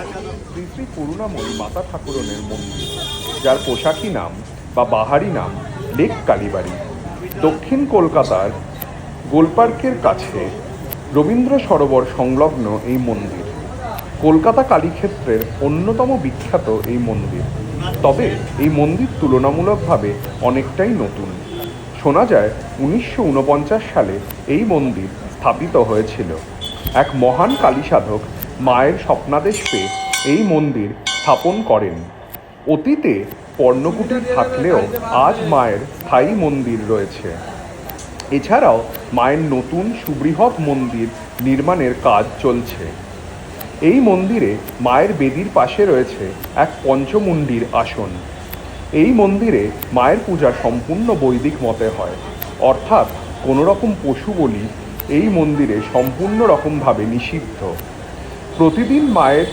শ্রী শ্রী করুণাময়ী মাতা ঠাকুরনের মন্দির, যার পোশাকি নাম বা বাহারি নাম লেক কালীবাড়ি, দক্ষিণ কলকাতার গোলপার্কের কাছে রবীন্দ্র সরোবর সংলগ্ন এই মন্দির কলকাতা কালীক্ষেত্রের অন্যতম বিখ্যাত এই মন্দির। তবে এই মন্দির তুলনামূলকভাবে অনেকটাই নতুন। শোনা যায় 1949 সালে এই মন্দির স্থাপিত হয়েছিল। এক মহান কালী সাধক মায়ের স্বপ্নাদেশ পেয়ে এই মন্দির স্থাপন করেন। অতীতে পর্ণকুটির থাকলেও আজ মায়ের স্থায়ী মন্দির রয়েছে। এছাড়াও মায়ের নতুন সুবৃহৎ মন্দির নির্মাণের কাজ চলছে। এই মন্দিরে মায়ের বেদির পাশে রয়েছে এক পঞ্চমুণ্ডির আসন। এই মন্দিরে মায়ের পূজা সম্পূর্ণ বৈদিক মতে হয়, অর্থাৎ কোনো রকম পশু বলি এই মন্দিরে সম্পূর্ণ রকমভাবে নিষিদ্ধ। প্রতিদিন মায়ের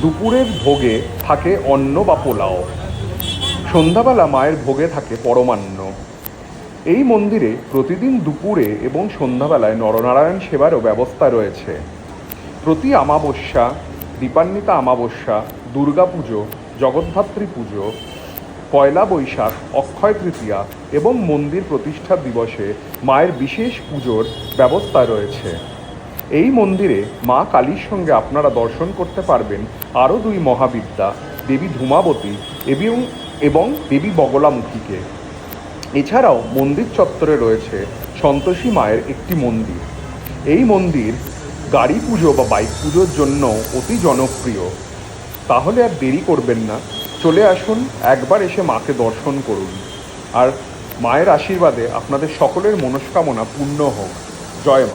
দুপুরের ভোগে থাকে অন্ন বা পোলাও, সন্ধ্যাবেলা মায়ের ভোগে থাকে পরমান্ন। এই মন্দিরে প্রতিদিন দুপুরে এবং সন্ধ্যাবেলায় নরনারায়ণ সেবারও ব্যবস্থা রয়েছে। প্রতি অমাবস্যা, দীপান্বিতা অমাবস্যা, দুর্গাপুজো, জগদ্ধাত্রী পুজো, পয়লা বৈশাখ, অক্ষয় তৃতীয়া এবং মন্দির প্রতিষ্ঠা দিবসে মায়ের বিশেষ পুজোর ব্যবস্থা রয়েছে। এই মন্দিরে মা কালীর সঙ্গে আপনারা দর্শন করতে পারবেন আরও দুই মহাবিদ্যা, দেবী ধূমাবতী এবং দেবী বগলামুখীকে। এছাড়াও মন্দির চত্বরে রয়েছে সন্তোষী মায়ের একটি মন্দির। এই মন্দির গাড়ি পুজো বা বাইক পুজোর জন্য অতি জনপ্রিয়। তাহলে আর দেরি করবেন না, চলে আসুন, একবার এসে মাকে দর্শন করুন। আর মায়ের আশীর্বাদে আপনাদের সকলের মনস্কামনা পূর্ণ হোক। জয় মা।